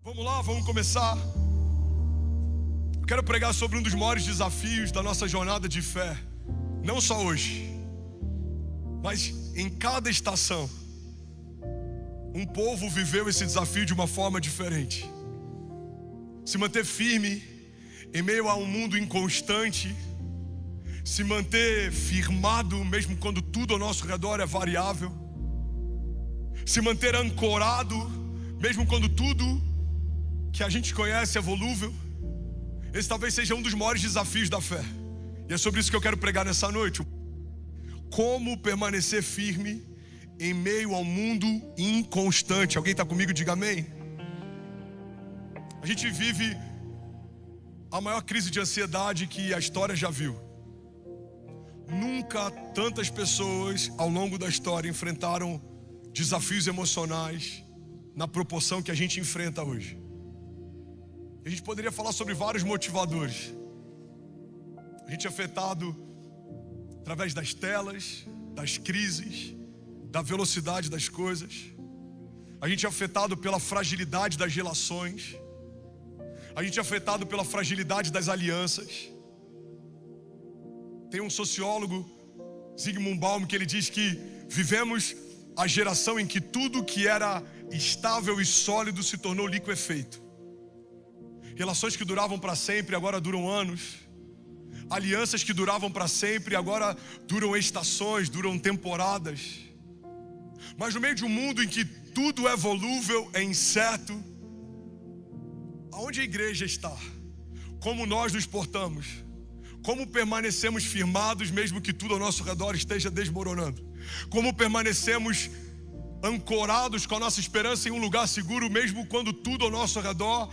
Vamos lá, vamos começar. Eu quero pregar sobre um dos maiores desafios da nossa jornada de fé. Não só hoje, mas em cada estação. Um povo viveu esse desafio de uma forma diferente. Se manter firme em meio a um mundo inconstante. Se manter firmado mesmo quando tudo ao nosso redor é variável. Se manter ancorado mesmo quando tudo que a gente conhece é volúvel. Esse talvez seja um dos maiores desafios da fé. E é sobre isso que eu quero pregar nessa noite. Como permanecer firme em meio ao mundo inconstante. Alguém está comigo? Diga amém. A gente vive a maior crise de ansiedade que a história já viu. Nunca tantas pessoas ao longo da história enfrentaram desafios emocionais na proporção que a gente enfrenta hoje. A gente poderia falar sobre vários motivadores. A gente é afetado através das telas, das crises, da velocidade das coisas. A gente é afetado pela fragilidade das relações. A gente é afetado pela fragilidade das alianças. Tem um sociólogo, Zygmunt Bauman, que ele diz que vivemos a geração em que tudo que era estável e sólido se tornou liquefeito. Relações que duravam para sempre agora duram anos. Alianças que duravam para sempre agora duram estações, duram temporadas. Mas no meio de um mundo em que tudo é volúvel, é incerto, aonde a igreja está? Como nós nos portamos? Como permanecemos firmados mesmo que tudo ao nosso redor esteja desmoronando? Como permanecemos ancorados com a nossa esperança em um lugar seguro mesmo quando tudo ao nosso redor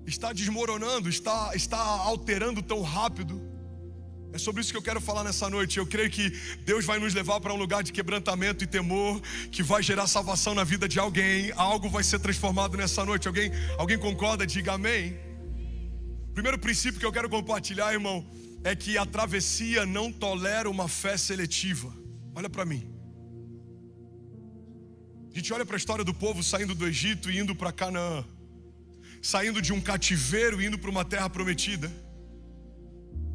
está desmoronando, está alterando tão rápido? É sobre isso que eu quero falar nessa noite. Eu creio que Deus vai nos levar para um lugar de quebrantamento e temor, que vai gerar salvação na vida de alguém. Algo vai ser transformado nessa noite. Alguém concorda? Diga amém. O primeiro princípio que eu quero compartilhar, irmão, é que a travessia não tolera uma fé seletiva. Olha para mim. A gente olha para a história do povo saindo do Egito e indo para Canaã, saindo de um cativeiro e indo para uma terra prometida.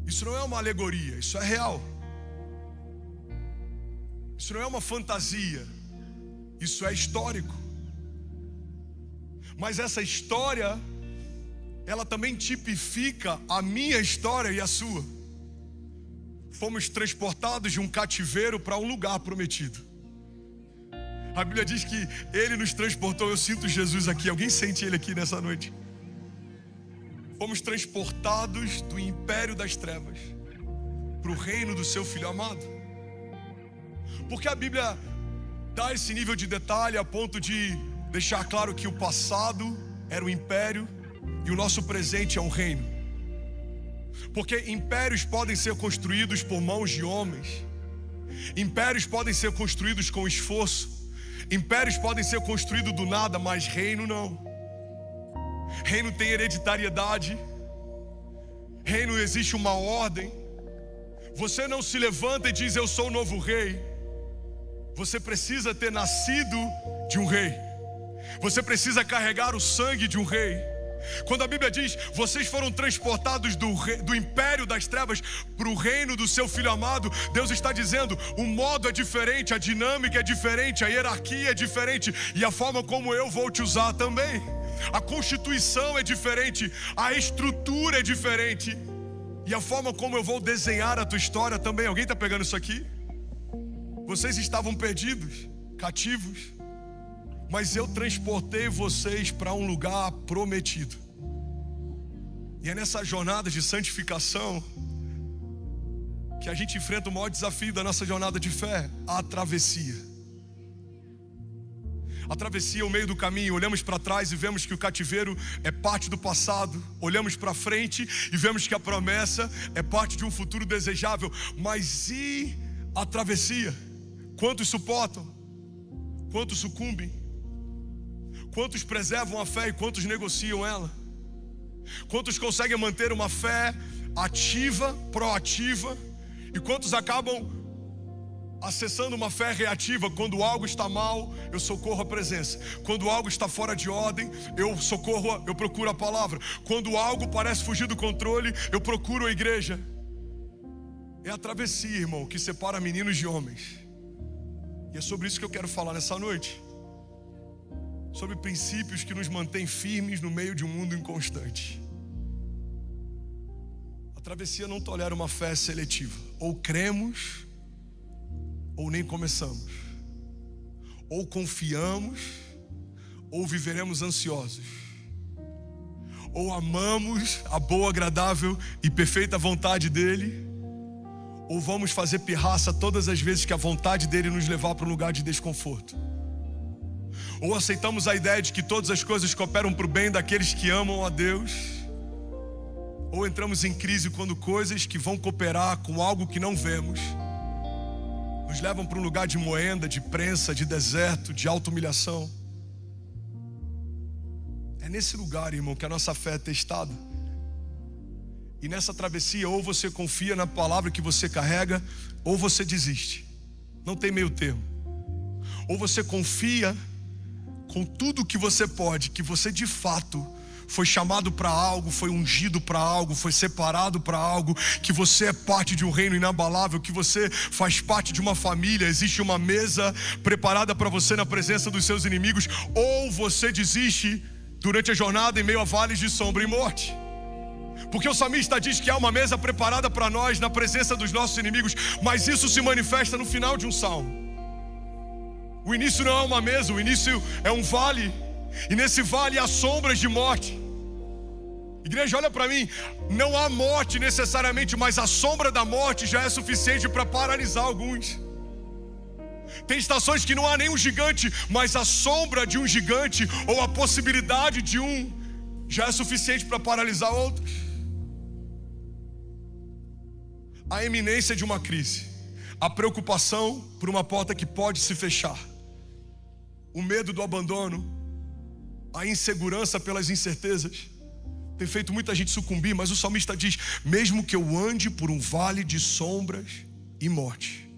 Isso não é uma alegoria, isso é real. Isso não é uma fantasia, isso é histórico. Mas essa história, ela também tipifica a minha história e a sua. Fomos transportados de um cativeiro para um lugar prometido. A Bíblia diz que Ele nos transportou. Eu sinto Jesus aqui. Alguém sente Ele aqui nessa noite? Fomos transportados do império das trevas para o reino do seu Filho amado. Porque a Bíblia dá esse nível de detalhe a ponto de deixar claro que o passado era o império e o nosso presente é um reino. Porque impérios podem ser construídos por mãos de homens. Impérios podem ser construídos com esforço. Impérios podem ser construídos do nada, mas reino não. Reino tem hereditariedade. Reino existe uma ordem. Você não se levanta e diz eu sou o novo rei. Você precisa ter nascido de um rei. Você precisa carregar o sangue de um rei. Quando a Bíblia diz, vocês foram transportados do império das trevas para o reino do seu Filho amado, Deus está dizendo, o modo é diferente, a dinâmica é diferente, a hierarquia é diferente e a forma como eu vou te usar também. A constituição é diferente, a estrutura é diferente e a forma como eu vou desenhar a tua história também. Alguém está pegando isso aqui? Vocês estavam perdidos, cativos, mas eu transportei vocês para um lugar prometido. E é nessa jornada de santificação que a gente enfrenta o maior desafio da nossa jornada de fé, a travessia. A travessia é o meio do caminho. Olhamos para trás e vemos que o cativeiro é parte do passado. Olhamos para frente e vemos que a promessa é parte de um futuro desejável. Mas e a travessia? Quantos suportam? Quantos sucumbem? Quantos preservam a fé e quantos negociam ela? Quantos conseguem manter uma fé ativa, proativa? E quantos acabam acessando uma fé reativa. Quando algo está mal, eu socorro a presença. Quando algo está fora de ordem, eu procuro a palavra. Quando algo parece fugir do controle, eu procuro a igreja. É a travessia, irmão, que separa meninos de homens. E é sobre isso que eu quero falar nessa noite. Sobre princípios que nos mantêm firmes no meio de um mundo inconstante. A travessia não tolera uma fé seletiva. Ou cremos, ou nem começamos. Ou confiamos, ou viveremos ansiosos. Ou amamos a boa, agradável e perfeita vontade dele, ou vamos fazer pirraça todas as vezes que a vontade dele nos levar para um lugar de desconforto. Ou aceitamos a ideia de que todas as coisas cooperam para o bem daqueles que amam a Deus, ou entramos em crise quando coisas que vão cooperar com algo que não vemos nos levam para um lugar de moenda, de prensa, de deserto, de auto-humilhação. É nesse lugar, irmão, que a nossa fé é testada. E nessa travessia, ou você confia na palavra que você carrega, ou você desiste. Não tem meio termo. Ou você confia com tudo que você pode, que você de fato foi chamado para algo, foi ungido para algo, foi separado para algo, que você é parte de um reino inabalável, que você faz parte de uma família, existe uma mesa preparada para você na presença dos seus inimigos. Ou você desiste durante a jornada em meio a vales de sombra e morte. Porque o salmista diz que há uma mesa preparada para nós na presença dos nossos inimigos, mas isso se manifesta no final de um salmo. O início não é uma mesa, o início é um vale, e nesse vale há sombras de morte. Igreja, olha para mim, não há morte necessariamente, mas a sombra da morte já é suficiente para paralisar alguns. Tem estações que não há nenhum gigante, mas a sombra de um gigante, ou a possibilidade de um, já é suficiente para paralisar outros. A iminência de uma crise, a preocupação por uma porta que pode se fechar, o medo do abandono, a insegurança pelas incertezas, tem feito muita gente sucumbir. Mas o salmista diz: mesmo que eu ande por um vale de sombras e morte,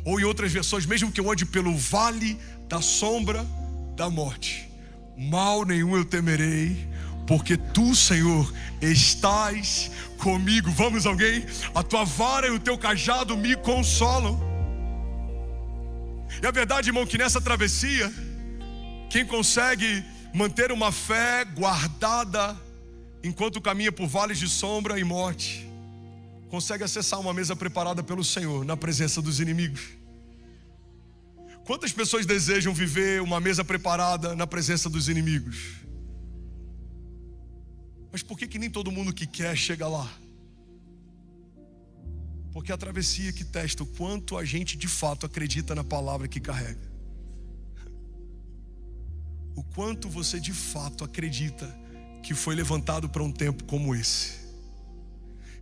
ou em outras versões, mesmo que eu ande pelo vale da sombra da morte, mal nenhum eu temerei, porque tu, Senhor, estás comigo. Vamos, alguém? A tua vara e o teu cajado me consolam. E a verdade, irmão, que nessa travessia, quem consegue manter uma fé guardada enquanto caminha por vales de sombra e morte, consegue acessar uma mesa preparada pelo Senhor na presença dos inimigos. Quantas pessoas desejam viver uma mesa preparada na presença dos inimigos? Mas por que nem todo mundo que quer chega lá? Porque é a travessia que testa o quanto a gente de fato acredita na palavra que carrega. O quanto você de fato acredita que foi levantado para um tempo como esse.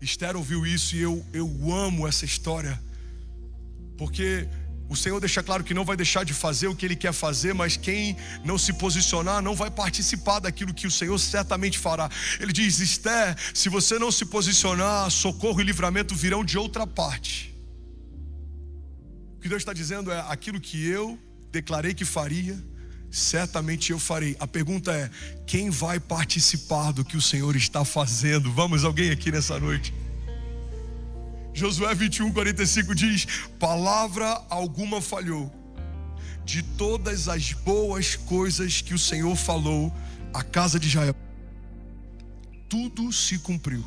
Esther ouviu isso e eu amo essa história, porque o Senhor deixa claro que não vai deixar de fazer o que Ele quer fazer, mas quem não se posicionar não vai participar daquilo que o Senhor certamente fará. Ele diz: Esther, se você não se posicionar, socorro e livramento virão de outra parte. O que Deus está dizendo é: aquilo que eu declarei que faria, certamente eu farei. A pergunta é: quem vai participar do que o Senhor está fazendo? Vamos, alguém aqui nessa noite? Josué 21:45 diz: palavra alguma falhou de todas as boas coisas que o Senhor falou à casa de Israel, tudo se cumpriu.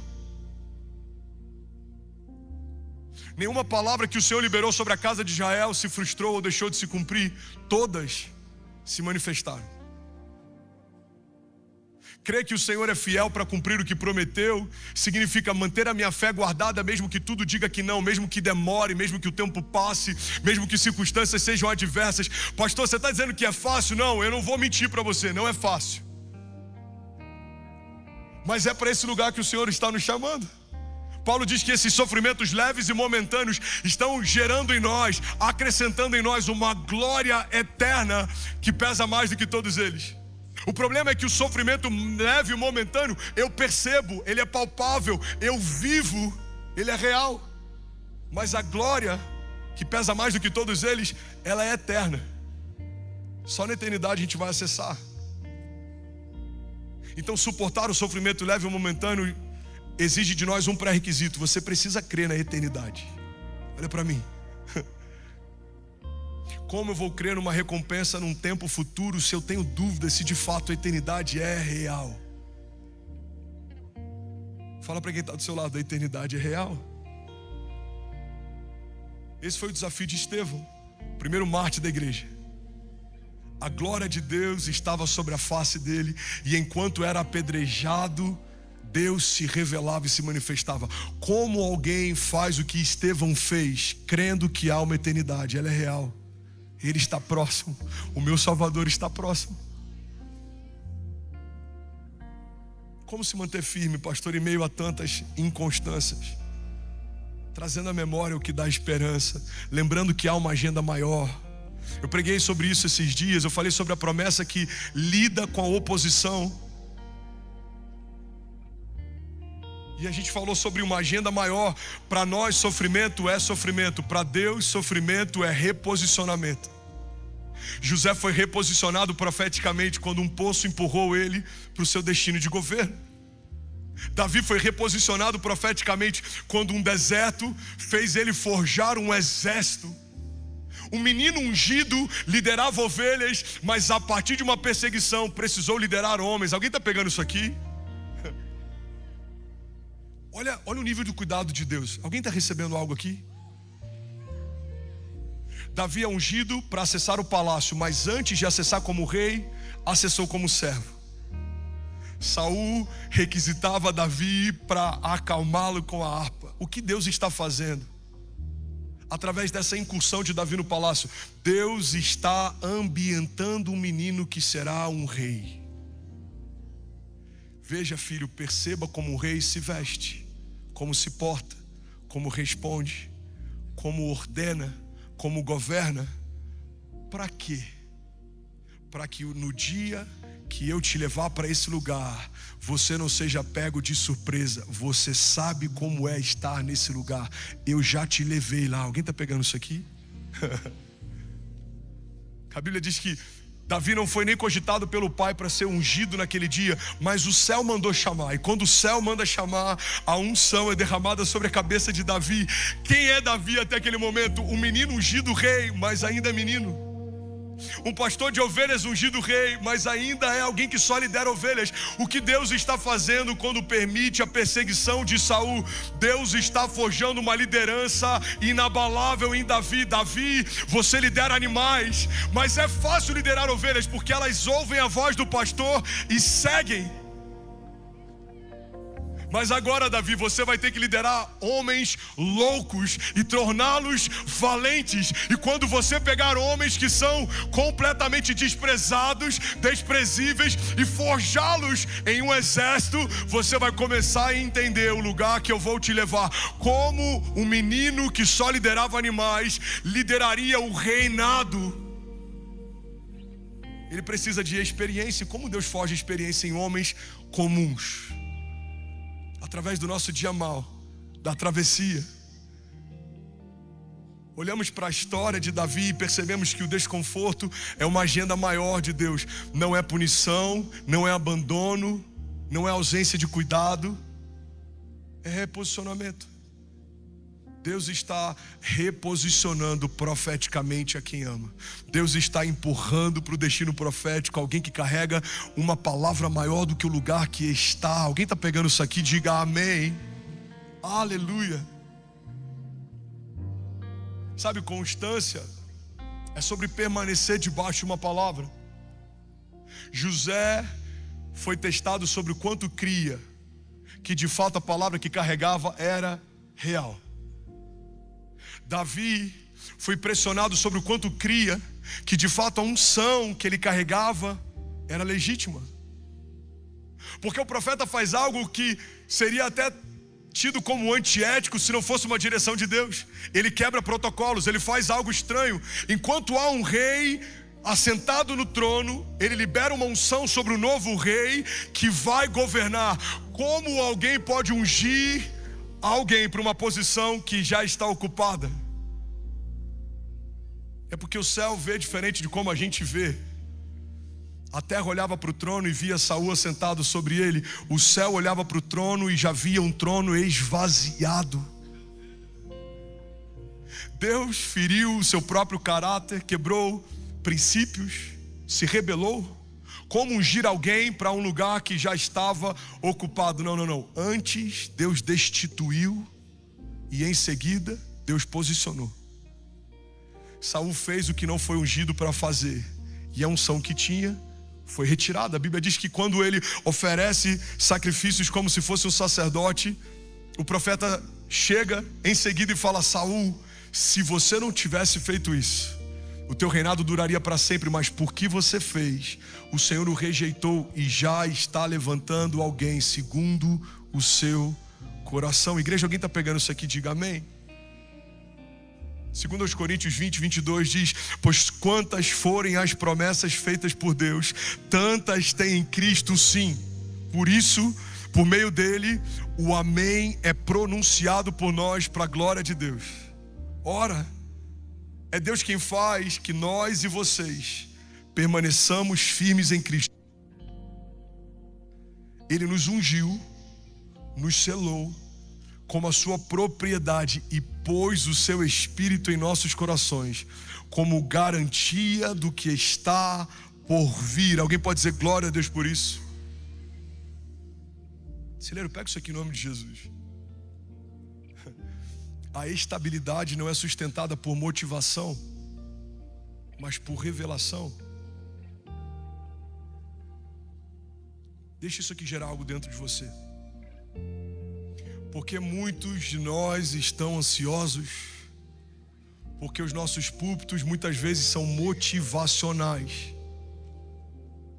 Nenhuma palavra que o Senhor liberou sobre a casa de Israel se frustrou ou deixou de se cumprir. Todas se manifestaram. Crer que o Senhor é fiel para cumprir o que prometeu significa manter a minha fé guardada, mesmo que tudo diga que não, mesmo que demore, mesmo que o tempo passe, mesmo que circunstâncias sejam adversas. Pastor, você está dizendo que é fácil? Não, eu não vou mentir para você, não é fácil. Mas é para esse lugar que o Senhor está nos chamando. Paulo diz que esses sofrimentos leves e momentâneos estão gerando em nós, acrescentando em nós uma glória eterna que pesa mais do que todos eles. O problema é que o sofrimento leve e momentâneo, eu percebo, ele é palpável, eu vivo, ele é real. Mas a glória que pesa mais do que todos eles, ela é eterna. Só na eternidade a gente vai acessar. Então suportar o sofrimento leve ou momentâneo exige de nós um pré-requisito: você precisa crer na eternidade. Olha para mim. Como eu vou crer numa recompensa num tempo futuro se eu tenho dúvidas se de fato a eternidade é real? Fala para quem está do seu lado: a eternidade é real. Esse foi o desafio de Estevão, primeiro mártir da igreja. A glória de Deus estava sobre a face dele, e enquanto era apedrejado, Deus se revelava e se manifestava. Como alguém faz o que Estevão fez, crendo que há uma eternidade? Ela é real. Ele está próximo. O meu Salvador está próximo. Como se manter firme, pastor, em meio a tantas inconstâncias? Trazendo à memória o que dá esperança, lembrando que há uma agenda maior. Eu preguei sobre isso esses dias. Eu falei sobre a promessa que lida com a oposição. E a gente falou sobre uma agenda maior. Para nós, sofrimento é sofrimento. Para Deus, sofrimento é reposicionamento. José foi reposicionado profeticamente quando um poço empurrou ele para o seu destino de governo. Davi foi reposicionado profeticamente quando um deserto fez ele forjar um exército. Um menino ungido liderava ovelhas, mas a partir de uma perseguição precisou liderar homens. Alguém está pegando isso aqui? Olha o nível de cuidado de Deus. Alguém está recebendo algo aqui? Davi é ungido para acessar o palácio, mas antes de acessar como rei, acessou como servo. Saul requisitava Davi para acalmá-lo com a harpa. O que Deus está fazendo? Através dessa incursão de Davi no palácio, Deus está ambientando um menino que será um rei. Veja, filho, perceba como um rei se veste, como se porta, como responde, como ordena, como governa. Para quê? Para que no dia que eu te levar para esse lugar, você não seja pego de surpresa. Você sabe como é estar nesse lugar. Eu já te levei lá. Alguém está pegando isso aqui? A Bíblia diz que Davi não foi nem cogitado pelo pai para ser ungido naquele dia, mas o céu mandou chamar. E quando o céu manda chamar, a unção é derramada sobre a cabeça de Davi. Quem é Davi até aquele momento? Um menino ungido rei, mas ainda é menino. Um pastor de ovelhas ungido rei, mas ainda é alguém que só lidera ovelhas. O que Deus está fazendo quando permite a perseguição de Saul? Deus está forjando uma liderança inabalável em Davi. Davi, você lidera animais, mas é fácil liderar ovelhas porque elas ouvem a voz do pastor e seguem. Mas agora, Davi, você vai ter que liderar homens loucos e torná-los valentes. E quando você pegar homens que são completamente desprezados, desprezíveis, e forjá-los em um exército, você vai começar a entender o lugar que eu vou te levar. Como um menino que só liderava animais lideraria o reinado. Ele precisa de experiência. Como Deus forja experiência em homens comuns? Através do nosso dia mal, da travessia. Olhamos para a história de Davi e percebemos que o desconforto é uma agenda maior de Deus. Não é punição, não é abandono, não é ausência de cuidado, é reposicionamento. Deus está reposicionando profeticamente a quem ama. Deus está empurrando para o destino profético alguém que carrega uma palavra maior do que o lugar que está. Alguém está pegando isso aqui? Diga amém. Aleluia. Sabe, constância é sobre permanecer debaixo de uma palavra. José foi testado sobre o quanto cria que de fato a palavra que carregava era real. Davi foi pressionado sobre o quanto cria que de fato a unção que ele carregava era legítima. Porque o profeta faz algo que seria até tido como antiético se não fosse uma direção de Deus. Ele quebra protocolos, ele faz algo estranho. Enquanto há um rei assentado no trono, ele libera uma unção sobre o novo rei que vai governar. Como alguém pode ungir alguém para uma posição que já está ocupada? É porque o céu vê diferente de como a gente vê. A terra olhava para o trono e via Saul sentado sobre ele. O céu olhava para o trono e já via um trono esvaziado. Deus feriu o seu próprio caráter, quebrou princípios, se rebelou. Como ungir alguém para um lugar que já estava ocupado? Não. Antes Deus destituiu e em seguida Deus posicionou. Saul fez o que não foi ungido para fazer, e a unção que tinha foi retirada. A Bíblia diz que quando ele oferece sacrifícios como se fosse um sacerdote, o profeta chega em seguida e fala: Saul, se você não tivesse feito isso, o teu reinado duraria para sempre, mas por que você fez, o Senhor o rejeitou e já está levantando alguém segundo o seu coração. Igreja, alguém está pegando isso aqui? Diga amém. 2 Coríntios 20, 22 diz: pois quantas forem as promessas feitas por Deus, tantas tem em Cristo sim. Por isso, por meio dele, o amém é pronunciado por nós para a glória de Deus. Ora, é Deus quem faz que nós e vocês permaneçamos firmes em Cristo. Ele nos ungiu, nos selou como a sua propriedade e pôs o seu Espírito em nossos corações como garantia do que está por vir. Alguém pode dizer glória a Deus por isso? Celeiro, pega isso aqui em nome de Jesus. A estabilidade não é sustentada por motivação, mas por revelação. Deixa isso aqui gerar algo dentro de você. Porque muitos de nós estão ansiosos, porque os nossos púlpitos muitas vezes são motivacionais,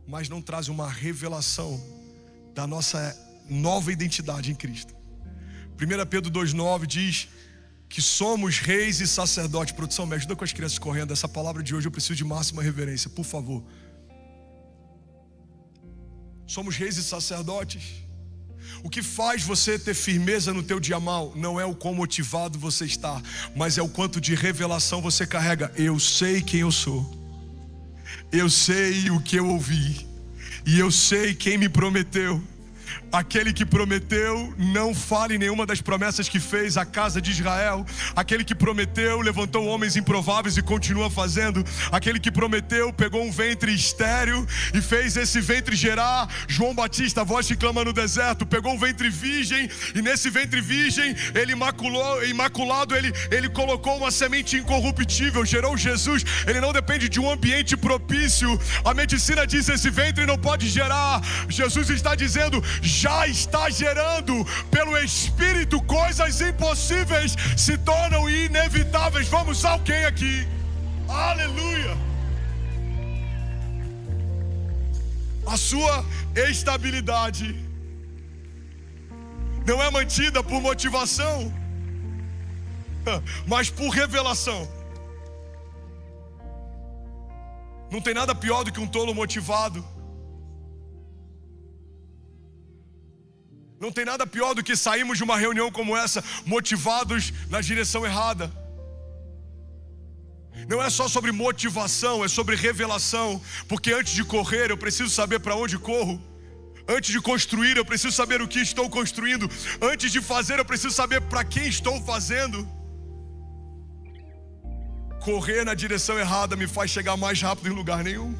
mas não trazem uma revelação da nossa nova identidade em Cristo. 1 Pedro 2,9 diz que somos reis e sacerdotes. Produção, me ajuda com as crianças correndo. Essa palavra de hoje eu preciso de máxima reverência, por favor. Somos reis e sacerdotes. O que faz você ter firmeza no teu dia mal não é o quão motivado você está, mas é o quanto de revelação você carrega. Eu sei quem eu sou, eu sei o que eu ouvi, e eu sei quem me prometeu. Aquele que prometeu não fale nenhuma das promessas que fez à casa de Israel. Aquele que prometeu levantou homens improváveis e continua fazendo. Aquele que prometeu pegou um ventre estéril e fez esse ventre gerar João Batista, a voz que clama no deserto. Pegou um ventre virgem e nesse ventre virgem ele imaculado, ele colocou uma semente incorruptível, gerou Jesus. Ele não depende de um ambiente propício. A medicina diz: esse ventre não pode gerar. Jesus está dizendo: já está gerando. Pelo Espírito, coisas impossíveis se tornam inevitáveis. Vamos a alguém aqui? Aleluia! A sua estabilidade não é mantida por motivação, mas por revelação. Não tem nada pior do que um tolo motivado. Não tem nada pior do que sairmos de uma reunião como essa motivados na direção errada. Não é só sobre motivação, é sobre revelação. Porque antes de correr eu preciso saber para onde corro. Antes de construir eu preciso saber o que estou construindo. Antes de fazer eu preciso saber para quem estou fazendo. Correr na direção errada me faz chegar mais rápido em lugar nenhum.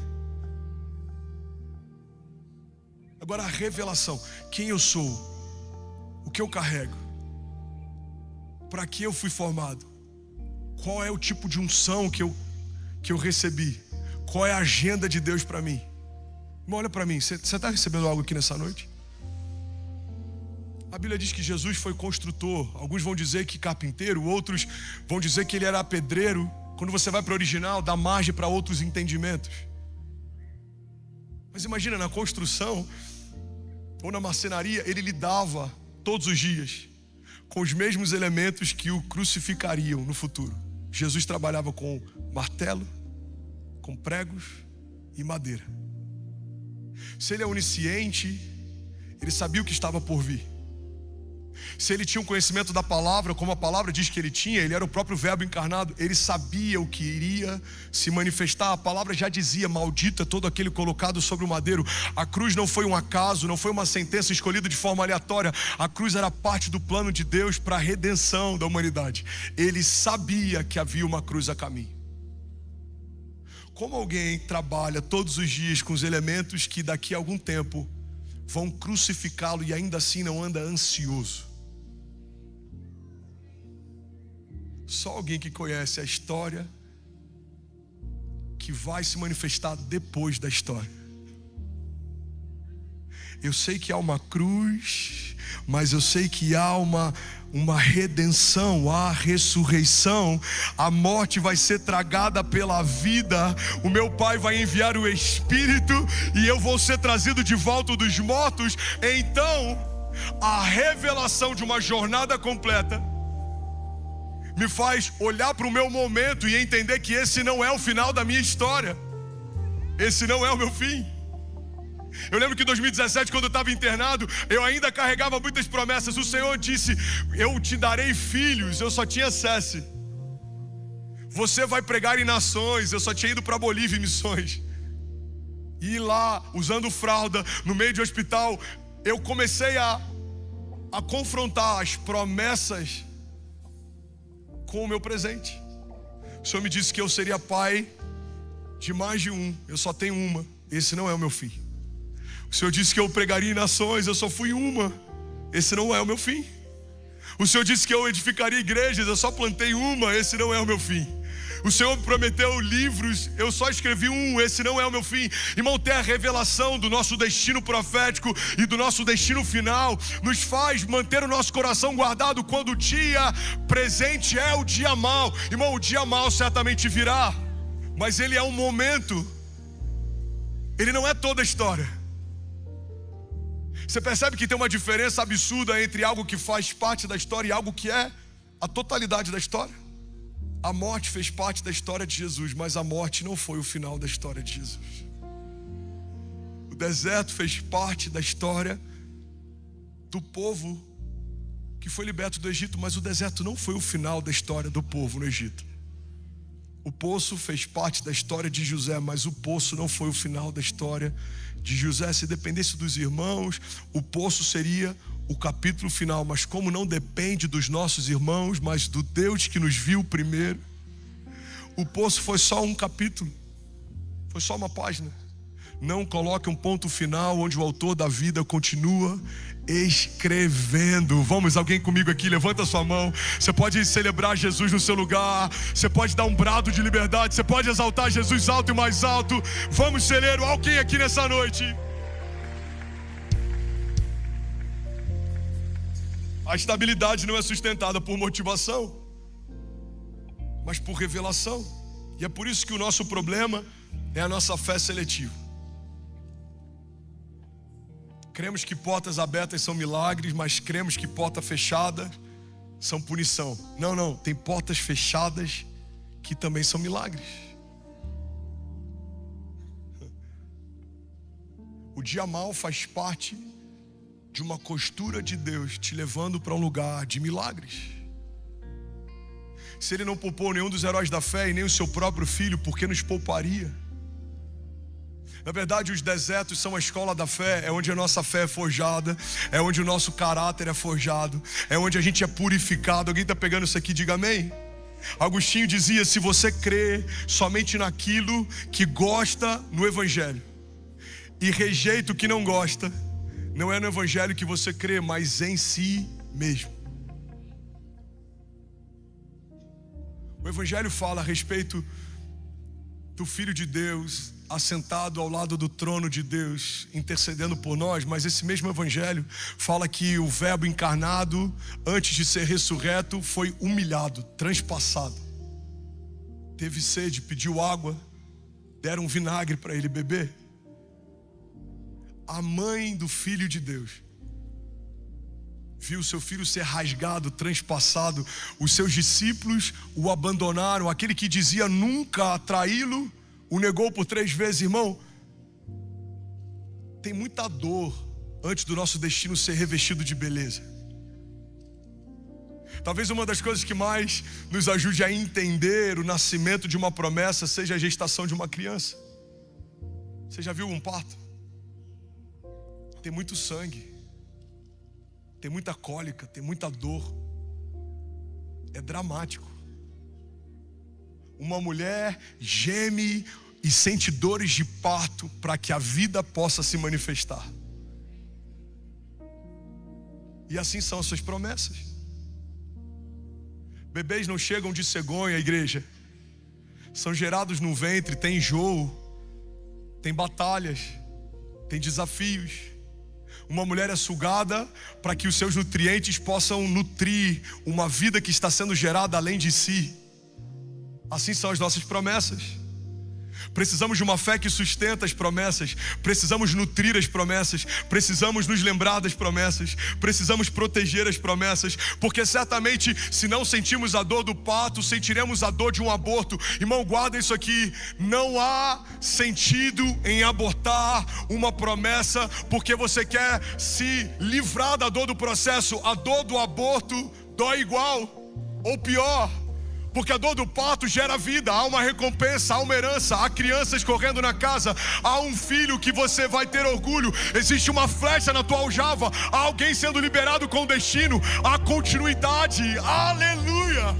Agora a revelação, quem eu sou, o que eu carrego, para que eu fui formado, qual é o tipo de unção que eu recebi, qual é a agenda de Deus para mim. Irmão, olha para mim, você está recebendo algo aqui nessa noite? A Bíblia diz que Jesus foi construtor. Alguns vão dizer que carpinteiro, outros vão dizer que ele era pedreiro. Quando você vai para o original, dá margem para outros entendimentos. Mas imagina, na construção ou na marcenaria, ele lidava todos os dias com os mesmos elementos que o crucificariam no futuro. Jesus trabalhava com martelo, com pregos e madeira. Se ele é onisciente, ele sabia o que estava por vir. Se ele tinha um conhecimento da palavra, como a palavra diz que ele tinha, ele era o próprio Verbo encarnado, ele sabia o que iria se manifestar. A palavra já dizia: maldito é todo aquele colocado sobre o madeiro. A cruz não foi um acaso, não foi uma sentença escolhida de forma aleatória. A cruz era parte do plano de Deus para a redenção da humanidade. Ele sabia que havia uma cruz a caminho. Como alguém trabalha todos os dias com os elementos que daqui a algum tempo vão crucificá-lo e ainda assim não anda ansioso? Só alguém que conhece a história, que vai se manifestar depois da história. Eu sei que há uma cruz, mas eu sei que há uma redenção, há ressurreição. A morte vai ser tragada pela vida. O meu Pai vai enviar o Espírito e eu vou ser trazido de volta dos mortos. Então, a revelação de uma jornada completa me faz olhar para o meu momento e entender que esse não é o final da minha história. Esse não é o meu fim. Eu lembro que em 2017, quando eu estava internado, eu ainda carregava muitas promessas. O Senhor disse: eu te darei filhos. Eu só tinha SESI. Você vai pregar em nações. Eu só tinha ido para Bolívia em missões. E lá, usando fralda, no meio de hospital, eu comecei a confrontar as promessas com o meu presente. O Senhor me disse que eu seria pai de mais de um. Eu só tenho uma. Esse não é o meu fim. O Senhor disse que eu pregaria em nações. Eu só fui uma. Esse não é o meu fim. O Senhor disse que eu edificaria igrejas. Eu só plantei uma. Esse não é o meu fim. O Senhor prometeu livros, eu só escrevi um. Esse não é o meu fim. Irmão, ter a revelação do nosso destino profético e do nosso destino final nos faz manter o nosso coração guardado quando o dia presente é o dia mau. Irmão, o dia mau certamente virá, mas ele é um momento. Ele não é toda a história. Você percebe que tem uma diferença absurda entre algo que faz parte da história e algo que é a totalidade da história? A morte fez parte da história de Jesus, mas a morte não foi o final da história de Jesus. O deserto fez parte da história do povo que foi liberto do Egito, mas o deserto não foi o final da história do povo no Egito. O poço fez parte da história de José, mas o poço não foi o final da história de José. Se dependesse dos irmãos, o poço seria o capítulo final, mas como não depende dos nossos irmãos, mas do Deus que nos viu primeiro, o poço foi só um capítulo, foi só uma página. Não coloque um ponto final onde o autor da vida continua escrevendo. Vamos, alguém comigo aqui, levanta sua mão. Você pode celebrar Jesus no seu lugar, você pode dar um brado de liberdade, você pode exaltar Jesus alto e mais alto. Vamos, celeiro, alguém aqui nessa noite. A estabilidade não é sustentada por motivação, mas por revelação. E é por isso que o nosso problema é a nossa fé seletiva. Cremos que portas abertas são milagres, mas cremos que portas fechadas são punição. Não, tem portas fechadas que também são milagres. O dia mau faz parte de uma costura de Deus te levando para um lugar de milagres. Se Ele não poupou nenhum dos heróis da fé e nem o seu próprio filho, por que nos pouparia? Na verdade, os desertos são a escola da fé. É onde a nossa fé é forjada, é onde o nosso caráter é forjado, é onde a gente é purificado. Alguém está pegando isso aqui? Diga amém. Agostinho dizia: se você crê somente naquilo que gosta no Evangelho e rejeita o que não gosta, não é no Evangelho que você crê, mas em si mesmo. O Evangelho fala a respeito do Filho de Deus assentado ao lado do trono de Deus, intercedendo por nós, mas esse mesmo Evangelho fala que o Verbo encarnado, antes de ser ressurreto, foi humilhado, transpassado. Teve sede, pediu água, deram vinagre para ele beber. A mãe do Filho de Deus viu seu filho ser rasgado, transpassado. Os seus discípulos o abandonaram. Aquele que dizia nunca traí-lo, o negou por 3 vezes. Irmão, tem muita dor antes do nosso destino ser revestido de beleza. Talvez uma das coisas que mais nos ajude a entender o nascimento de uma promessa seja a gestação de uma criança. Você já viu um parto? Tem muito sangue, tem muita cólica, tem muita dor. É dramático. Uma mulher geme e sente dores de parto para que a vida possa se manifestar. E assim são as suas promessas. Bebês não chegam de cegonha, igreja. São gerados no ventre, tem enjoo, tem batalhas, tem desafios. Uma mulher é sugada para que os seus nutrientes possam nutrir uma vida que está sendo gerada além de si. Assim são as nossas promessas. Precisamos de uma fé que sustenta as promessas. Precisamos nutrir as promessas. Precisamos nos lembrar das promessas. Precisamos proteger as promessas. Porque certamente, se não sentimos a dor do parto, sentiremos a dor de um aborto. Irmão, guarda isso aqui. Não há sentido em abortar uma promessa porque você quer se livrar da dor do processo. A dor do aborto dói igual ou pior. Porque a dor do parto gera vida, há uma recompensa, há uma herança, há crianças correndo na casa, há um filho que você vai ter orgulho, existe uma flecha na tua aljava, há alguém sendo liberado com destino, há continuidade, aleluia!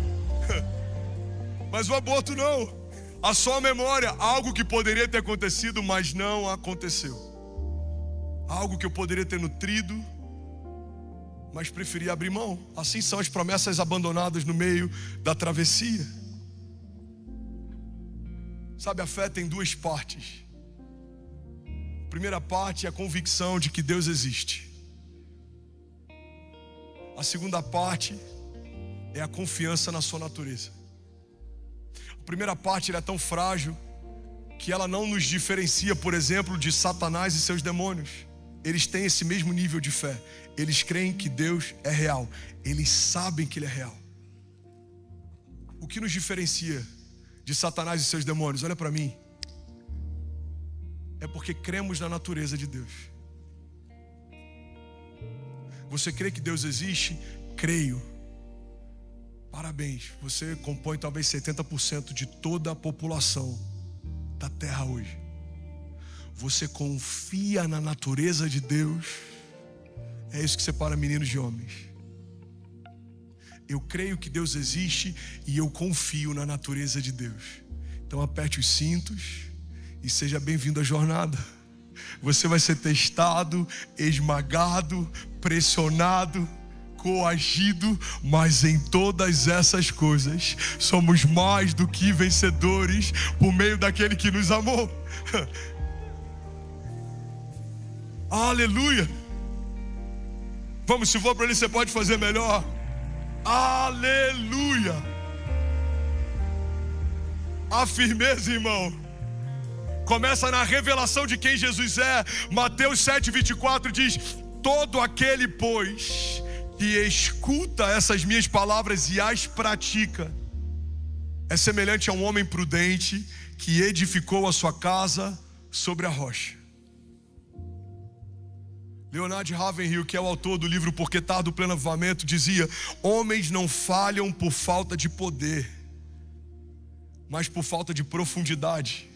Mas o aborto não, há só a memória, algo que poderia ter acontecido, mas não aconteceu. Algo que eu poderia ter nutrido, mas preferi abrir mão. Assim são as promessas abandonadas no meio da travessia. Sabe, a fé tem duas partes. A primeira parte é a convicção de que Deus existe. A segunda parte é a confiança na sua natureza. A primeira parte é tão frágil que ela não nos diferencia, por exemplo, de Satanás e seus demônios. Eles têm esse mesmo nível de fé. Eles creem que Deus é real. Eles sabem que Ele é real. O que nos diferencia de Satanás e seus demônios? Olha para mim. É porque cremos na natureza de Deus. Você crê que Deus existe? Creio. Parabéns. Você compõe talvez 70% de toda a população da terra hoje. Você confia na natureza de Deus. É isso que separa meninos de homens. Eu creio que Deus existe e eu confio na natureza de Deus. Então aperte os cintos e seja bem-vindo à jornada. Você vai ser testado, esmagado, pressionado, coagido, mas em todas essas coisas somos mais do que vencedores por meio daquele que nos amou. Aleluia. Vamos, se for para ele, você pode fazer melhor. Aleluia. A firmeza, irmão, começa na revelação de quem Jesus é. Mateus 7:24 diz: todo aquele, pois, que escuta essas minhas palavras e as pratica é semelhante a um homem prudente que edificou a sua casa sobre a rocha. Leonard Ravenhill, que é o autor do livro Porque Tarda o Pleno Avivamento, dizia: homens não falham por falta de poder, mas por falta de profundidade.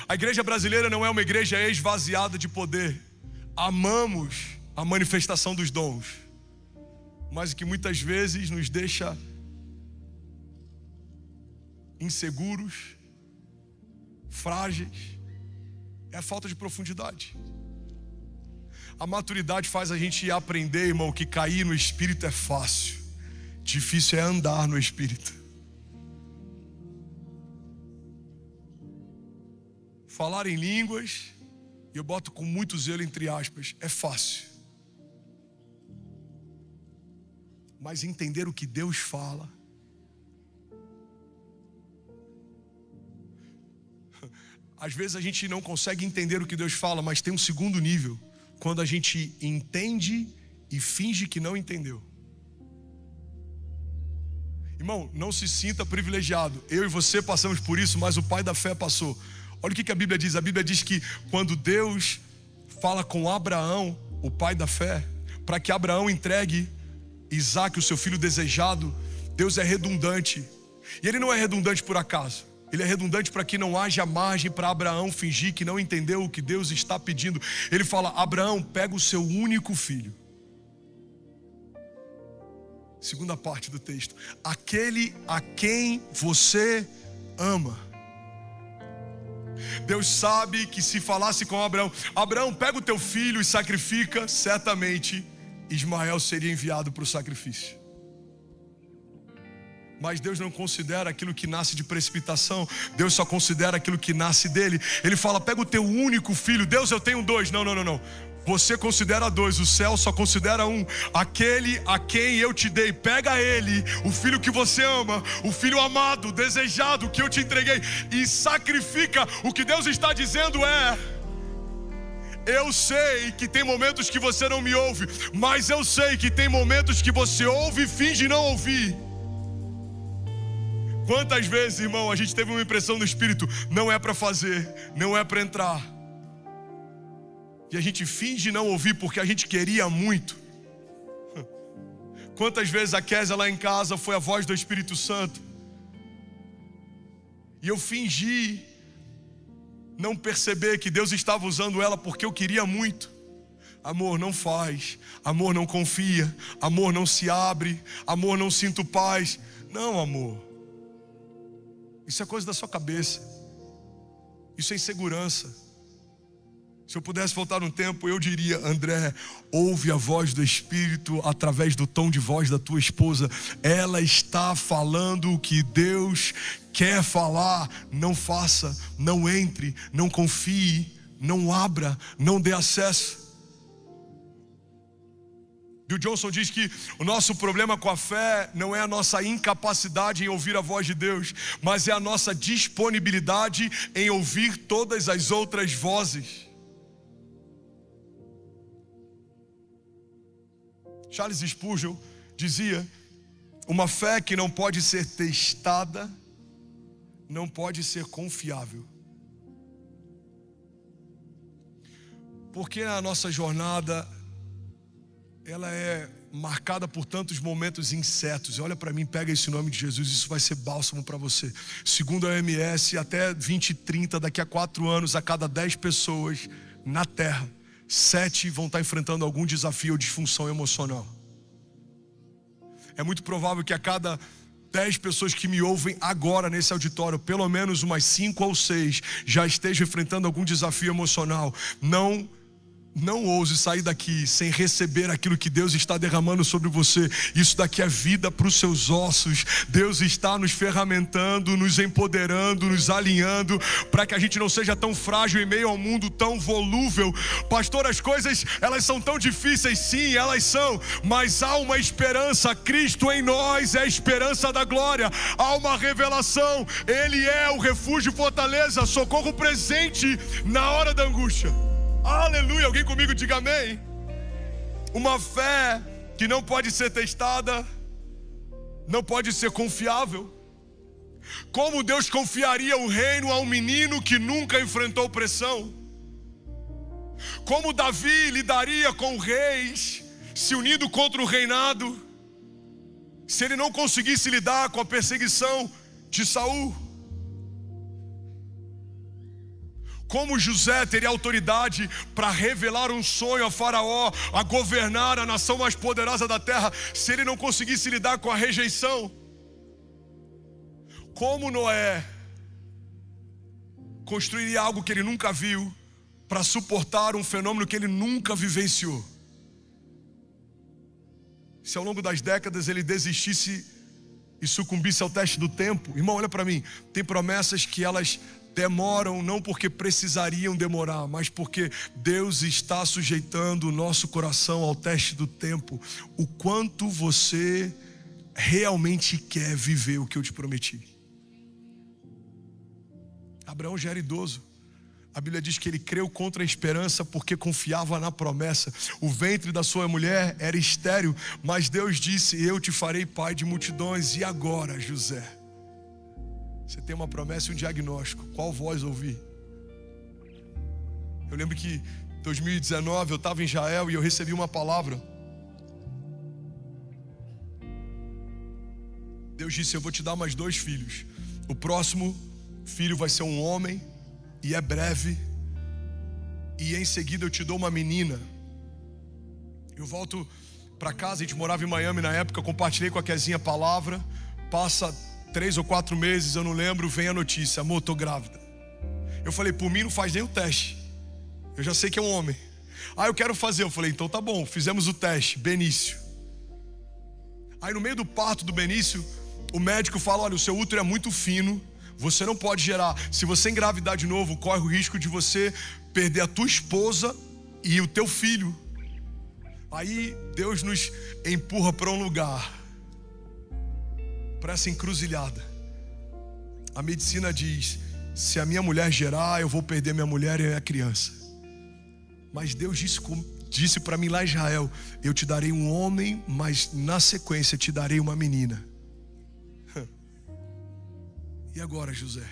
A igreja brasileira não é uma igreja esvaziada de poder. Amamos a manifestação dos dons, mas que muitas vezes nos deixa inseguros, frágeis, é a falta de profundidade. A maturidade faz a gente aprender, irmão, que cair no Espírito é fácil. Difícil é andar no Espírito. Falar em línguas, e eu boto com muito zelo entre aspas, é fácil. Mas entender o que Deus fala, às vezes a gente não consegue entender o que Deus fala, mas tem um segundo nível. Quando a gente entende e finge que não entendeu. Irmão, não se sinta privilegiado. Eu e você passamos por isso, mas o pai da fé passou. Olha o que a Bíblia diz. A Bíblia diz que quando Deus fala com Abraão, o pai da fé, para que Abraão entregue Isaac, o seu filho desejado, Deus é redundante. E Ele não é redundante por acaso. Ele é redundante para que não haja margem para Abraão fingir que não entendeu o que Deus está pedindo. Ele fala: Abraão, pega o seu único filho. Segunda parte do texto: aquele a quem você ama. Deus sabe que se falasse com Abraão: Abraão, pega o teu filho e sacrifica, certamente Ismael seria enviado para o sacrifício. Mas Deus não considera aquilo que nasce de precipitação. Deus só considera aquilo que nasce dele. Ele fala: pega o teu único filho. Deus, eu tenho 2. Não. Você considera 2, o céu só considera 1. Aquele a quem eu te dei, pega ele, o filho que você ama, o filho amado, desejado, que eu te entreguei, e sacrifica. O que Deus está dizendo é: eu sei que tem momentos que você não me ouve, mas eu sei que tem momentos que você ouve e finge não ouvir. Quantas vezes, irmão, a gente teve uma impressão no espírito: não é para fazer, não é para entrar, e a gente finge não ouvir porque a gente queria muito. Quantas vezes a Kézia lá em casa foi a voz do Espírito Santo e eu fingi não perceber que Deus estava usando ela porque eu queria muito. Amor, não faz. Amor, não confia. Amor, não se abre. Amor, não sinto paz. Não, amor, isso é coisa da sua cabeça. Isso é insegurança. Se eu pudesse voltar no tempo, eu diria: André, ouve a voz do Espírito através do tom de voz da tua esposa. Ela está falando o que Deus quer falar. Não faça, não entre, não confie, não abra, não dê acesso. Bill Johnson diz que o nosso problema com a fé não é a nossa incapacidade em ouvir a voz de Deus, mas é a nossa disponibilidade em ouvir todas as outras vozes. Charles Spurgeon dizia: uma fé que não pode ser testada não pode ser confiável. Porque a nossa jornada, ela é marcada por tantos momentos incertos. Olha para mim, pega esse nome de Jesus, isso vai ser bálsamo para você. Segundo a OMS, até 2030, daqui a 4 anos, a cada 10 pessoas na Terra, 7 vão estar enfrentando algum desafio ou disfunção emocional. É muito provável que a cada 10 pessoas que me ouvem agora nesse auditório, pelo menos umas 5 ou 6 já estejam enfrentando algum desafio emocional. Não ouse sair daqui sem receber aquilo que Deus está derramando sobre você. Isso daqui é vida para os seus ossos. Deus está nos ferramentando, nos empoderando, nos alinhando, para que a gente não seja tão frágil em meio ao mundo tão volúvel. Pastor, as coisas, elas são tão difíceis. Sim, elas são, mas há uma esperança. Cristo em nós é a esperança da glória. Há uma revelação. Ele é o refúgio e fortaleza, socorro presente na hora da angústia. Aleluia, alguém comigo diga amém. Uma fé que não pode ser testada, não pode ser confiável. Como Deus confiaria o reino a um menino que nunca enfrentou pressão? Como Davi lidaria com reis se unindo contra o reinado, se ele não conseguisse lidar com a perseguição de Saul? Como José teria autoridade para revelar um sonho a Faraó, a governar a nação mais poderosa da terra, se ele não conseguisse lidar com a rejeição? Como Noé construiria algo que ele nunca viu para suportar um fenômeno que ele nunca vivenciou? Se ao longo das décadas ele desistisse e sucumbisse ao teste do tempo, irmão, olha para mim, tem promessas que elas demoram não porque precisariam demorar, mas porque Deus está sujeitando o nosso coração ao teste do tempo. O quanto você realmente quer viver o que eu te prometi. Abraão já era idoso. A Bíblia diz que ele creu contra a esperança porque confiava na promessa. O ventre da sua mulher era estéril, mas Deus disse: eu te farei pai de multidões. E agora, José? Você tem uma promessa e um diagnóstico. Qual voz ouvir? Eu lembro que em 2019 eu estava em Israel e eu recebi uma palavra Deus disse: eu vou te dar mais 2 filhos. O próximo filho vai ser um homem, e é breve, e em seguida eu te dou uma menina. Eu volto para casa, a gente morava em Miami na época, compartilhei com a Kezinha a palavra. Passa 3 ou 4 meses, eu não lembro, vem a notícia: amor, tô grávida. Eu falei: por mim não faz nem o teste, eu já sei que é um homem. Eu quero fazer. Eu falei: então tá bom. Fizemos o teste, Benício. Aí no meio do parto do Benício, o médico fala: olha, o seu útero é muito fino, você não pode gerar. Se você engravidar de novo, corre o risco de você perder a tua esposa e o teu filho. Aí Deus nos empurra para um lugar, para essa encruzilhada. A medicina diz: se a minha mulher gerar, eu vou perder minha mulher e a criança. Mas Deus disse para mim lá em Israel: eu te darei um homem, mas na sequência te darei uma menina. E agora, José?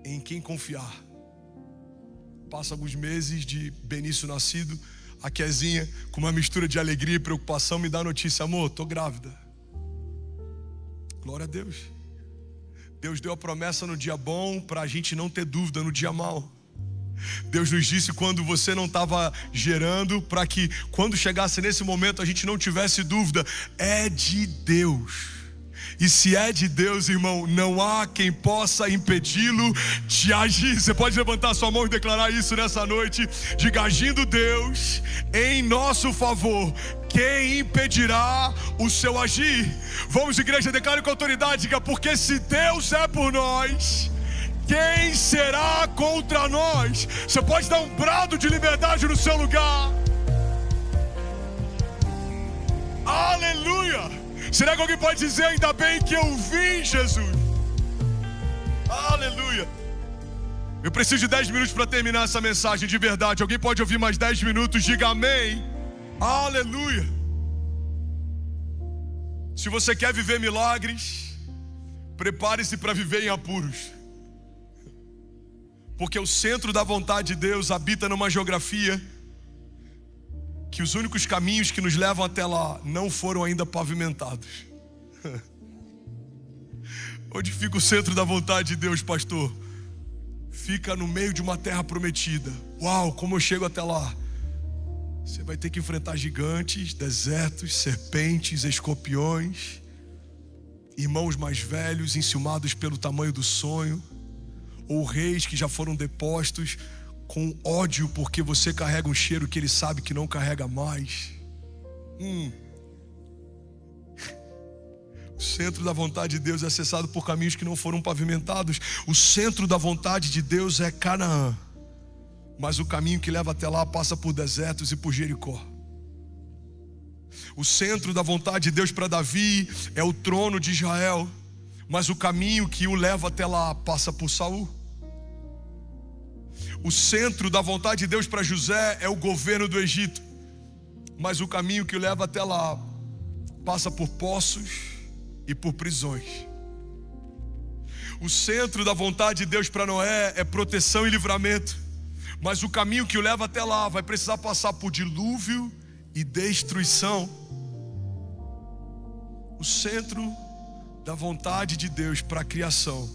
Em quem confiar? Passa alguns meses de Benício nascido, a Kezinha, com uma mistura de alegria e preocupação, me dá a notícia: amor, tô grávida. Glória a Deus. Deus deu a promessa no dia bom para a gente não ter dúvida no dia mau. Deus nos disse quando você não estava gerando, para que quando chegasse nesse momento a gente não tivesse dúvida. É de Deus. E se é de Deus, irmão, não há quem possa impedi-lo de agir. Você pode levantar sua mão e declarar isso nessa noite. Diga: agindo Deus em nosso favor, quem impedirá o seu agir? Vamos, igreja, declare com autoridade. Diga: porque se Deus é por nós, quem será contra nós? Você pode dar um brado de liberdade no seu lugar. Aleluia! Será que alguém pode dizer: ainda bem que eu vim, Jesus? Aleluia! Eu preciso de 10 minutos para terminar essa mensagem de verdade. Alguém pode ouvir mais 10 minutos? Diga amém. Aleluia! Se você quer viver milagres, prepare-se para viver em apuros. Porque o centro da vontade de Deus habita numa geografia que os únicos caminhos que nos levam até lá não foram ainda pavimentados. Onde fica o centro da vontade de Deus, pastor? Fica no meio de uma terra prometida. Uau, como eu chego até lá? Você vai ter que enfrentar gigantes, desertos, serpentes, escorpiões, irmãos mais velhos enciumados pelo tamanho do sonho, ou reis que já foram depostos com ódio porque você carrega um cheiro que ele sabe que não carrega mais. O centro da vontade de Deus é acessado por caminhos que não foram pavimentados. O centro da vontade de Deus é Canaã, mas o caminho que leva até lá passa por desertos e por Jericó. O centro da vontade de Deus para Davi é o trono de Israel, mas o caminho que o leva até lá passa por Saul. O centro da vontade de Deus para José é o governo do Egito, mas o caminho que o leva até lá passa por poços e por prisões. O centro da vontade de Deus para Noé é proteção e livramento, mas o caminho que o leva até lá vai precisar passar por dilúvio e destruição. O centro da vontade de Deus para a criação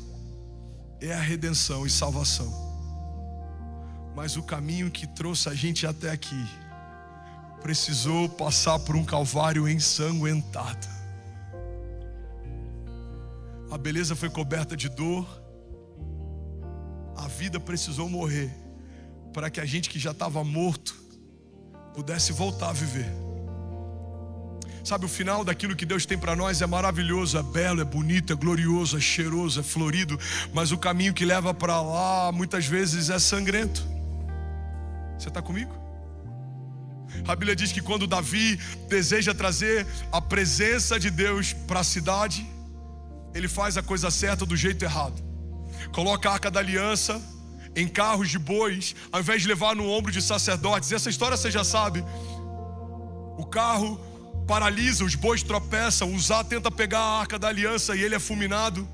é a redenção e salvação, mas o caminho que trouxe a gente até aqui precisou passar por um calvário ensanguentado. A beleza foi coberta de dor, a vida precisou morrer para que a gente que já estava morto pudesse voltar a viver. Sabe, o final daquilo que Deus tem para nós é maravilhoso, é belo, é bonito, é glorioso, é cheiroso, é florido, mas o caminho que leva para lá muitas vezes é sangrento. Você está comigo? A Bíblia diz que quando Davi deseja trazer a presença de Deus para a cidade, ele faz a coisa certa do jeito errado. Coloca a Arca da Aliança em carros de bois, ao invés de levar no ombro de sacerdotes. Essa história você já sabe. O carro paralisa, os bois tropeçam, Uzá tenta pegar a Arca da Aliança e ele é fulminado.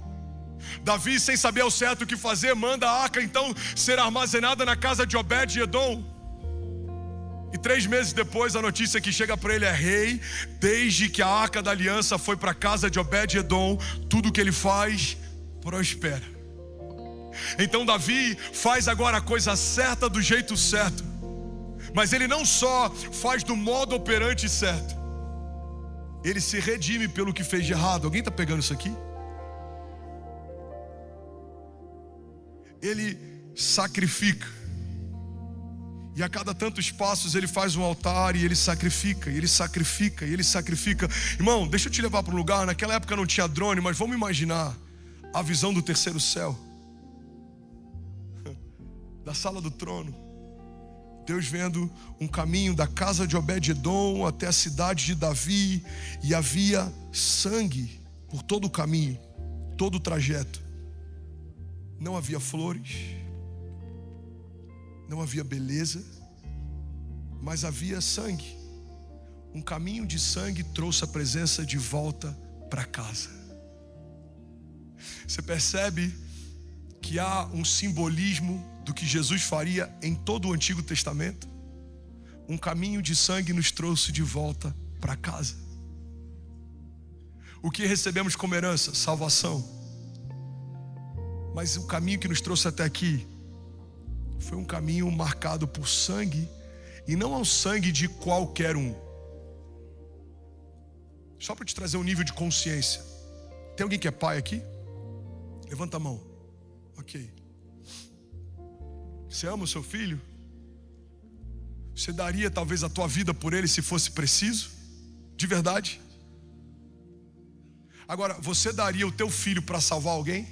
Davi, sem saber ao certo o que fazer, manda a arca então ser armazenada na casa de Obed-Edom. E 3 meses depois a notícia que chega para ele é: rei, desde que a Arca da Aliança foi para a casa de Obed-Edom, tudo que ele faz prospera. Então Davi faz agora a coisa certa do jeito certo. Mas ele não só faz do modo operante certo, ele se redime pelo que fez de errado. Alguém está pegando isso aqui? Ele sacrifica. E a cada tantos passos ele faz um altar e ele sacrifica, e ele sacrifica, e ele sacrifica. Irmão, deixa eu te levar para um lugar. Naquela época não tinha drone, mas vamos imaginar a visão do terceiro céu, da sala do trono. Deus vendo um caminho da casa de Obed-Edom até a cidade de Davi, e havia sangue por todo o caminho, todo o trajeto. Não havia flores, não havia beleza, mas havia sangue. Um caminho de sangue trouxe a presença de volta para casa. Você percebe que há um simbolismo do que Jesus faria em todo o Antigo Testamento? Um caminho de sangue nos trouxe de volta para casa. O que recebemos como herança? Salvação. Mas o caminho que nos trouxe até aqui foi um caminho marcado por sangue, e não é um sangue de qualquer um. Só para te trazer um nível de consciência. Tem alguém que é pai aqui? Levanta a mão. Ok. Você ama o seu filho? Você daria talvez a tua vida por ele se fosse preciso? De verdade? Agora, você daria o teu filho para salvar alguém?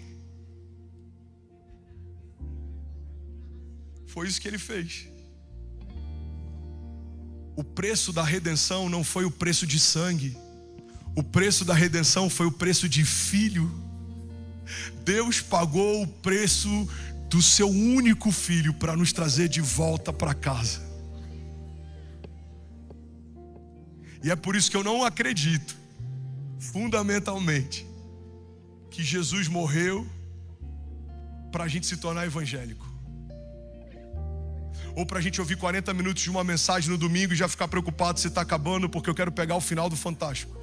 Foi isso que ele fez. O preço da redenção não foi o preço de sangue. O preço da redenção foi o preço de filho. Deus pagou o preço do seu único filho para nos trazer de volta para casa. E é por isso que eu não acredito, fundamentalmente, que Jesus morreu para a gente se tornar evangélico, ou para a gente ouvir 40 minutos de uma mensagem no domingo e já ficar preocupado se está acabando, porque eu quero pegar o final do Fantástico.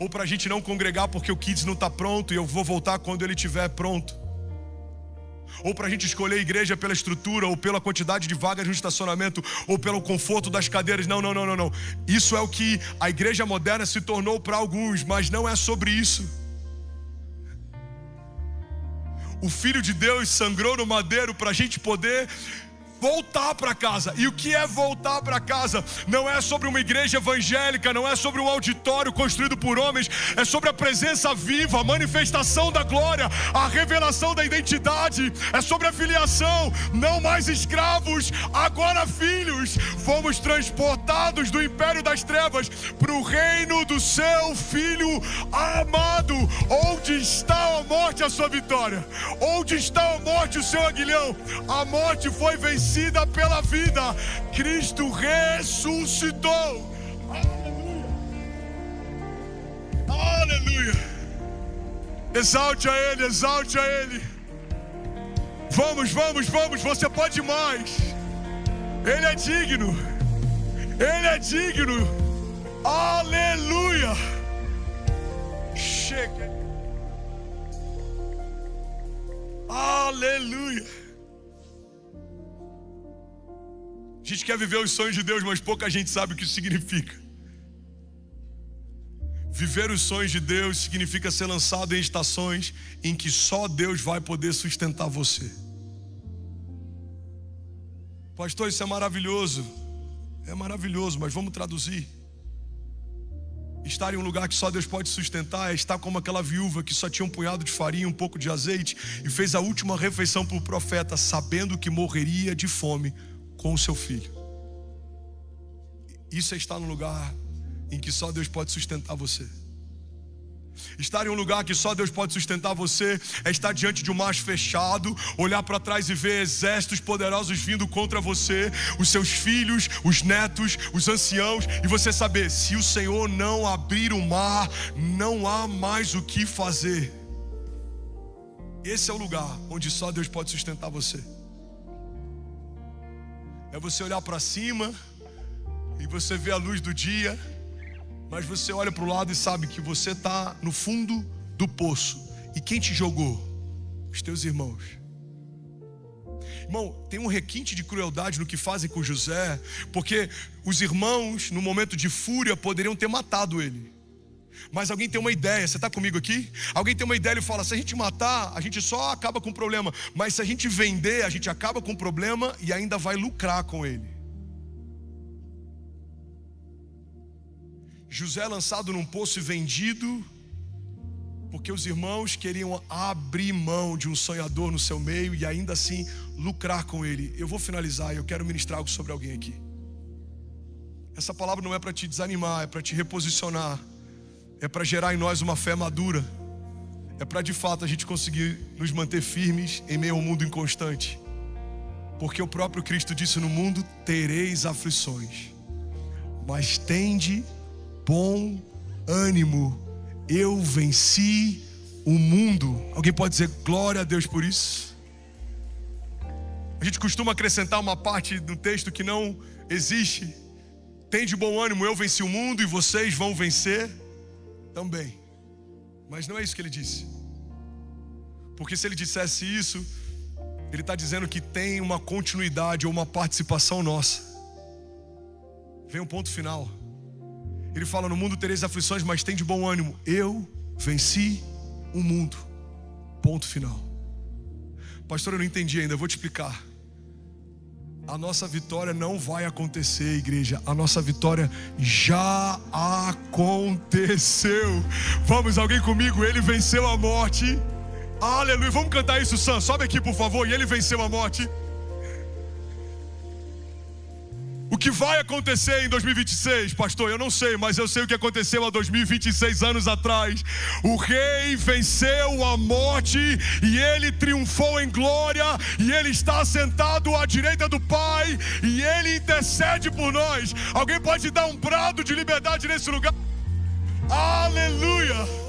Ou para a gente não congregar porque o Kids não está pronto e eu vou voltar quando ele estiver pronto. Ou para a gente escolher a igreja pela estrutura, ou pela quantidade de vagas no estacionamento, ou pelo conforto das cadeiras. Não. Isso é o que a igreja moderna se tornou para alguns, mas não é sobre isso. O Filho de Deus sangrou no madeiro para a gente poder voltar para casa. E o que é voltar para casa? Não é sobre uma igreja evangélica, não é sobre um auditório construído por homens, é sobre a presença viva, a manifestação da glória, a revelação da identidade, é sobre a filiação. Não mais escravos, agora filhos. Fomos transportados do império das trevas para o reino do seu Filho amado. Onde está a morte, a sua vitória? Onde está a morte, o seu aguilhão? A morte foi vencida pela vida. Cristo ressuscitou. Aleluia. Aleluia. Exalte a Ele, exalte a Ele. Vamos, você pode mais. Ele é digno. Ele é digno. Aleluia. Chega. Aleluia. A gente quer viver os sonhos de Deus, mas pouca gente sabe o que isso significa. Viver os sonhos de Deus significa ser lançado em estações em que só Deus vai poder sustentar você. Pastor, isso é maravilhoso. É maravilhoso, mas vamos traduzir. Estar em um lugar que só Deus pode sustentar é estar como aquela viúva que só tinha um punhado de farinha, um pouco de azeite, e fez a última refeição para o profeta, sabendo que morreria de fome com o seu filho. Isso é estar num lugar em que só Deus pode sustentar você. Estar em um lugar que só Deus pode sustentar você é estar diante de um mar fechado, olhar para trás e ver exércitos poderosos vindo contra você, os seus filhos, os netos, os anciãos, e você saber, se o Senhor não abrir o mar, não há mais o que fazer. Esse é o lugar onde só Deus pode sustentar você. É você olhar para cima e você vê a luz do dia, mas você olha para o lado e sabe que você está no fundo do poço. E quem te jogou? Os teus irmãos. Irmão, tem um requinte de crueldade no que fazem com José, porque os irmãos, no momento de fúria, poderiam ter matado ele. Mas alguém tem uma ideia, você está comigo aqui? Alguém tem uma ideia e fala, se a gente matar, a gente só acaba com o problema. Mas se a gente vender, a gente acaba com o problema e ainda vai lucrar com ele. José é lançado num poço e vendido, porque os irmãos queriam abrir mão de um sonhador no seu meio e ainda assim lucrar com ele. Eu vou finalizar e eu quero ministrar algo sobre alguém aqui. Essa palavra não é para te desanimar, é para te reposicionar. É para gerar em nós uma fé madura. É para de fato a gente conseguir nos manter firmes em meio ao mundo inconstante. Porque o próprio Cristo disse: no mundo tereis aflições, mas tende bom ânimo, eu venci o mundo. Alguém pode dizer glória a Deus por isso? A gente costuma acrescentar uma parte do texto que não existe. Tende bom ânimo, eu venci o mundo e vocês vão vencer também. Mas não é isso que ele disse. Porque se ele dissesse isso, ele está dizendo que tem uma continuidade ou uma participação nossa. Vem um ponto final. Ele fala: no mundo tereis aflições, mas tem de bom ânimo, eu venci o mundo. Ponto final. Pastor, eu não entendi ainda, eu vou te explicar. A nossa vitória não vai acontecer, igreja. A nossa vitória já aconteceu. Vamos, alguém comigo? Ele venceu a morte. Aleluia. Vamos cantar isso, Sam. Sobe aqui, por favor. E ele venceu a morte. O que vai acontecer em 2026, pastor? Eu não sei, mas eu sei o que aconteceu há 2026 anos atrás. O rei venceu a morte e ele triunfou em glória, e ele está sentado à direita do Pai e ele intercede por nós. Alguém pode dar um brado de liberdade nesse lugar? Aleluia!